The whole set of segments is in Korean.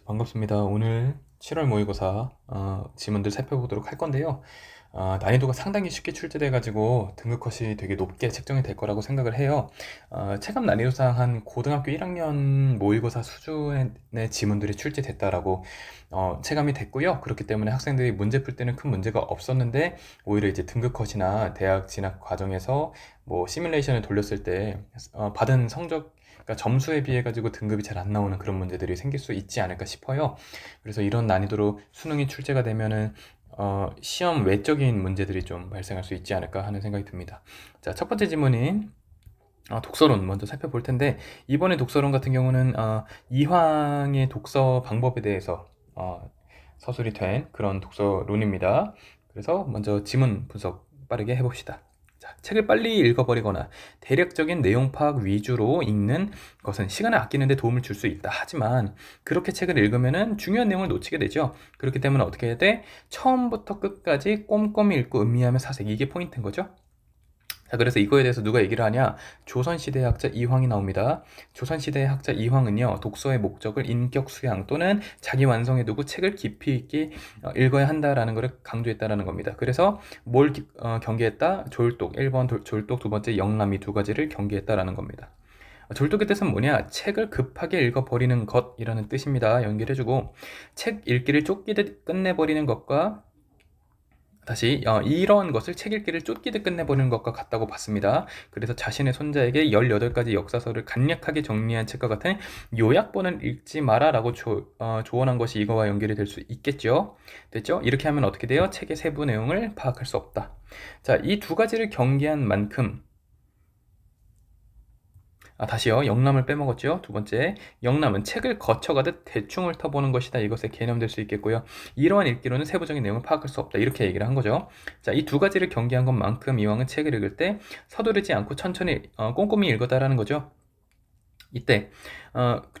반갑습니다. 오늘 7월 모의고사 지문들 살펴보도록 할 건데요. 난이도가 상당히 쉽게 출제돼 가지고 등급 컷이 되게 높게 책정이 될 거라고 생각을 해요. 체감 난이도상 한 고등학교 1학년 모의고사 수준의 지문들이 출제됐다라고 체감이 됐고요. 그렇기 때문에 학생들이 문제 풀 때는 큰 문제가 없었는데, 오히려 이제 등급 컷이나 대학 진학 과정에서 뭐 시뮬레이션을 돌렸을 때 받은 성적, 그러니까 점수에 비해 가지고 등급이 잘 안 나오는 그런 문제들이 생길 수 있지 않을까 싶어요. 그래서 이런 난이도로 수능이 출제가 되면은 시험 외적인 문제들이 좀 발생할 수 있지 않을까 하는 생각이 듭니다. 자, 첫 번째 질문인 독서론 먼저 살펴볼 텐데, 이번에 독서론 같은 경우는 이황의 독서 방법에 대해서 서술이 된 그런 독서론입니다. 그래서 먼저 지문 분석 빠르게 해봅시다. 자, 책을 빨리 읽어버리거나 대략적인 내용 파악 위주로 읽는 것은 시간을 아끼는 데 도움을 줄 수 있다. 하지만 그렇게 책을 읽으면 중요한 내용을 놓치게 되죠. 그렇기 때문에 어떻게 해야 돼? 처음부터 끝까지 꼼꼼히 읽고 음미하며 사색, 이게 포인트인 거죠. 자, 그래서 이거에 대해서 누가 얘기를 하냐? 조선시대 학자 이황이 나옵니다. 조선시대 학자 이황은요, 독서의 목적을 인격 수양 또는 자기 완성에 두고 책을 깊이 있게 읽어야 한다라는 것을 강조했다라는 겁니다. 그래서 뭘 경계했다? 졸독, 1번 졸독, 두 번째 영람, 이 두 가지를 경계했다라는 겁니다. 졸독의 뜻은 뭐냐? 책을 급하게 읽어버리는 것이라는 뜻입니다. 연결해주고, 책 읽기를 쫓기듯 끝내버리는 것과, 다시 이런 것을 책 읽기를 쫓기듯 끝내버리는 것과 같다고 봤습니다. 그래서 자신의 손자에게 18가지 역사서를 간략하게 정리한 책과 같은 요약본을 읽지 마라 라고 조언한 것이 이거와 연결이 될 수 있겠죠. 됐죠? 이렇게 하면 어떻게 돼요? 책의 세부 내용을 파악할 수 없다. 자, 이 두 가지를 경계한 만큼, 다시요. 영람을 빼먹었죠. 두 번째, 영람은 책을 거쳐가듯 대충 훑어보는 것이다. 이것에 개념될 수 있겠고요. 이러한 읽기로는 세부적인 내용을 파악할 수 없다. 이렇게 얘기를 한 거죠. 자, 이 두 가지를 경계한 것만큼 이왕은 책을 읽을 때 서두르지 않고 천천히 꼼꼼히 읽었다라는 거죠. 이때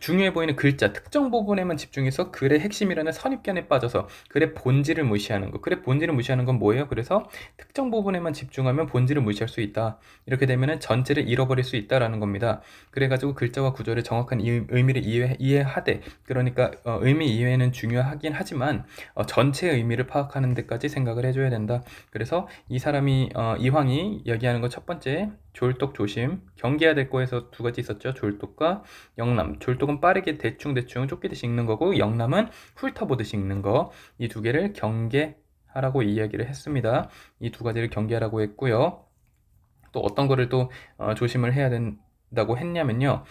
중요해 보이는 글자 특정 부분에만 집중해서 글의 핵심이라는 선입견에 빠져서 글의 본질을 무시하는 것. 글의 본질을 무시하는 건 뭐예요? 그래서 특정 부분에만 집중하면 본질을 무시할 수 있다. 이렇게 되면 전체를 잃어버릴 수 있다라는 겁니다. 그래가지고 글자와 구조를 정확한 의미를 이해하되, 그러니까 의미 이해는 중요하긴 하지만 전체 의미를 파악하는 데까지 생각을 해줘야 된다. 그래서 이 사람이 이황이 얘기하는 것 첫 번째, 졸독 조심, 경계해야 될 거에서 두 가지 있었죠. 졸독과 영람. 졸독은 빠르게 대충대충 쫓기듯이 읽는 거고, 영람은 훑어보듯이 읽는 거. 이 두 개를 경계하라고 이야기를 했습니다. 이 두 가지를 경계하라고 했고요. 또 어떤 거를 또 조심을 해야 된다고 했냐면요.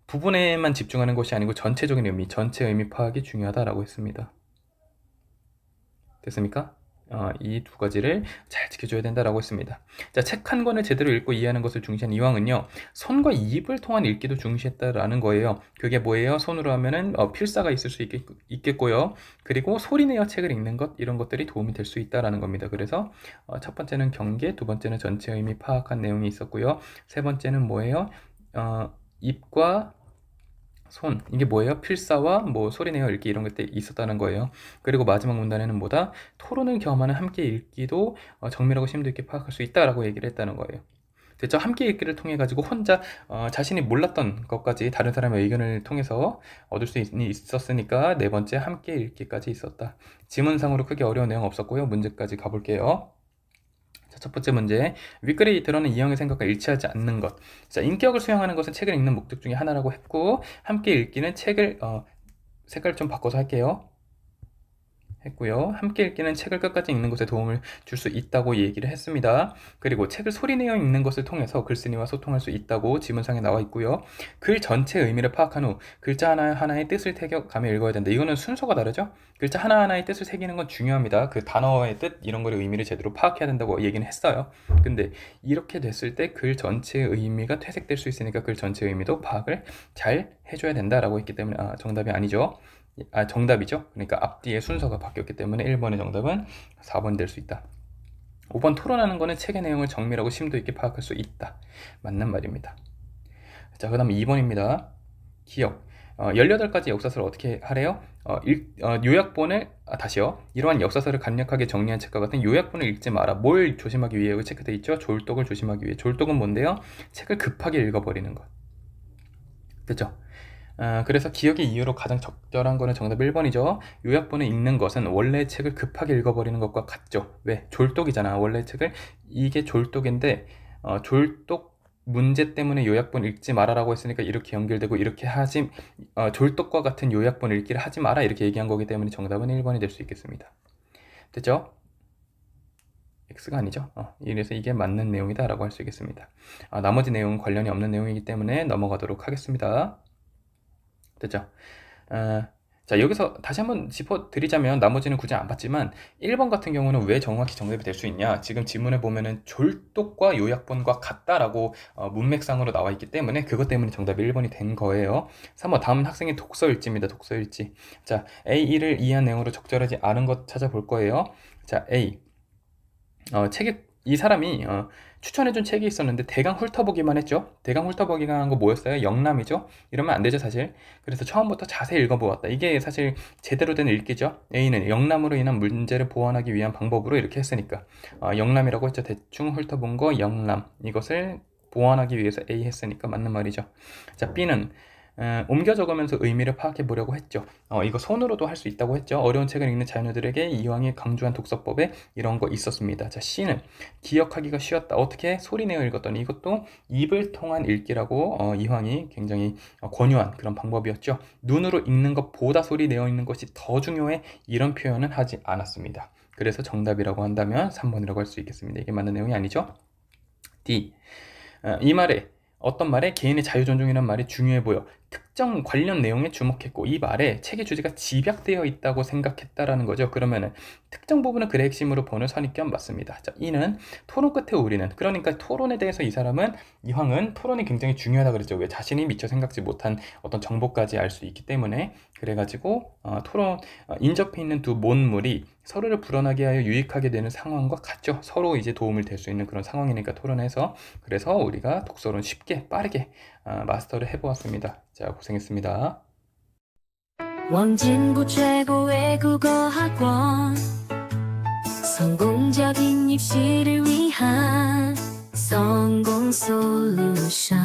부분에만 집중하는 것이 아니고 전체적인 의미, 전체 의미 파악이 중요하다라고 했습니다. 됐습니까? 이 두 가지를 잘 지켜줘야 된다라고 했습니다. 자, 책 한 권을 제대로 읽고 이해하는 것을 중시한 이황은요, 손과 입을 통한 읽기도 중시했다라는 거예요. 그게 뭐예요? 손으로 하면은 필사가 있을 수 있겠고요. 그리고 소리내어 책을 읽는 것, 이런 것들이 도움이 될 수 있다라는 겁니다. 그래서 첫 번째는 경계, 두 번째는 전체 의미 파악한 내용이 있었고요. 세 번째는 뭐예요? 입과 손, 이게 뭐예요? 필사와 뭐 소리내어 읽기, 이런 것들이 있었다는 거예요. 그리고 마지막 문단에는 뭐다? 토론을 겸하는 함께 읽기도 정밀하고 심도 있게 파악할 수 있다라고 얘기를 했다는 거예요. 됐죠? 함께 읽기를 통해 가지고 혼자 자신이 몰랐던 것까지 다른 사람의 의견을 통해서 얻을 수 있었으니까, 네 번째 함께 읽기까지 있었다. 지문상으로 크게 어려운 내용 없었고요. 문제까지 가볼게요. 자, 첫 번째 문제, 윗글에 드러난 이형의 생각과 일치하지 않는 것. 자, 인격을 수양하는 것은 책을 읽는 목적 중에 하나라고 했고, 함께 읽기는 책을 색깔 좀 바꿔서 할게요. 했고요. 함께 읽기는 책을 끝까지 읽는 것에 도움을 줄 수 있다고 얘기를 했습니다. 그리고 책을 소리내어 읽는 것을 통해서 글쓴이와 소통할 수 있다고 지문상에 나와 있고요. 글 전체 의미를 파악한 후 글자 하나하나의 뜻을 새겨가며 읽어야 된다. 이거는 순서가 다르죠? 글자 하나하나의 뜻을 새기는 건 중요합니다. 그 단어의 뜻, 이런 거의 의미를 제대로 파악해야 된다고 얘기는 했어요. 근데 이렇게 됐을 때 글 전체의 의미가 퇴색될 수 있으니까 글 전체의 의미도 파악을 잘 해줘야 된다라고 했기 때문에 정답이 아니죠. 정답이죠. 그러니까 앞뒤의 순서가 바뀌었기 때문에 1번의 정답은 4번이 될 수 있다. 5번, 토론하는 거는 책의 내용을 정밀하고 심도 있게 파악할 수 있다. 맞는 말입니다. 자, 그 다음 2번입니다. 기억. 18가지 역사서를 어떻게 하래요? 요약본을, 다시요. 이러한 역사서를 간략하게 정리한 책과 같은 요약본을 읽지 마라. 뭘 조심하기 위해? 여기 체크되어 있죠? 졸독을 조심하기 위해. 졸독은 뭔데요? 책을 급하게 읽어버리는 것. 됐죠? 그래서 기억의 이유로 가장 적절한 거는 정답 1번이죠. 요약본을 읽는 것은 원래의 책을 급하게 읽어버리는 것과 같죠. 왜? 졸독이잖아. 원래의 책을 이게 졸독인데 졸독 문제 때문에 요약본 읽지 말아라고 했으니까 이렇게 연결되고 이렇게 하지 졸독과 같은 요약본 읽기를 하지 마라 이렇게 얘기한 거기 때문에 정답은 1번이 될 수 있겠습니다. 됐죠? X가 아니죠. 이래서 이게 맞는 내용이다 라고 할 수 있겠습니다. 나머지 내용은 관련이 없는 내용이기 때문에 넘어가도록 하겠습니다. 됐죠? 자, 여기서 다시 한번 짚어드리자면 나머지는 굳이 안 봤지만 1번 같은 경우는 왜 정확히 정답이 될 수 있냐, 지금 지문에 보면은 졸독과 요약본과 같다라고 문맥상으로 나와 있기 때문에 그것 때문에 정답이 1번이 된 거예요. 3번 다음 학생의 독서일지입니다. 독서일지. 자, A1을 이해한 내용으로 적절하지 않은 것 찾아볼 거예요. 자, A 이 사람이 추천해준 책이 있었는데 대강 훑어보기만 했죠. 대강 훑어보기만 한 거 뭐였어요? 영남이죠. 이러면 안 되죠 사실. 그래서 처음부터 자세히 읽어보았다. 이게 사실 제대로 된 읽기죠. A는 영남으로 인한 문제를 보완하기 위한 방법으로 이렇게 했으니까 영남이라고 했죠. 대충 훑어본 거 영남, 이것을 보완하기 위해서 A 했으니까 맞는 말이죠. 자, B는 옮겨 적으면서 의미를 파악해 보려고 했죠. 이거 손으로도 할 수 있다고 했죠. 어려운 책을 읽는 자녀들에게 이황이 강조한 독서법에 이런 거 있었습니다. 자, C는 기억하기가 쉬웠다. 어떻게? 소리내어 읽었더니 이것도 입을 통한 읽기라고 이황이 굉장히 권유한 그런 방법이었죠. 눈으로 읽는 것보다 소리내어 읽는 것이 더 중요해. 이런 표현은 하지 않았습니다. 그래서 정답이라고 한다면 3번이라고 할 수 있겠습니다. 이게 맞는 내용이 아니죠. D. 이 말에 어떤 말에 개인의 자유존중이라는 말이 중요해 보여 특정 관련 내용에 주목했고 이 말에 책의 주제가 집약되어 있다고 생각했다라는 거죠. 그러면은 특정 부분은 글의 핵심으로 보는 선입견 맞습니다. 자, 이는 토론 끝에 우리는, 그러니까 토론에 대해서 이황은 토론이 굉장히 중요하다 그랬죠. 왜? 자신이 미처 생각지 못한 어떤 정보까지 알 수 있기 때문에. 그래가지고 토론 인접해 있는 두 논물이 서로를 불어나게 하여 유익하게 되는 상황과 같죠. 서로 이제 도움을 될 수 있는 그런 상황이니까 토론해서. 그래서 우리가 독서론 쉽게 빠르게 마스터를 해보았습니다. 자, 고생했습니다. 원진부 최고의 국어학원 성공적인 입시를 위한 성공 솔루션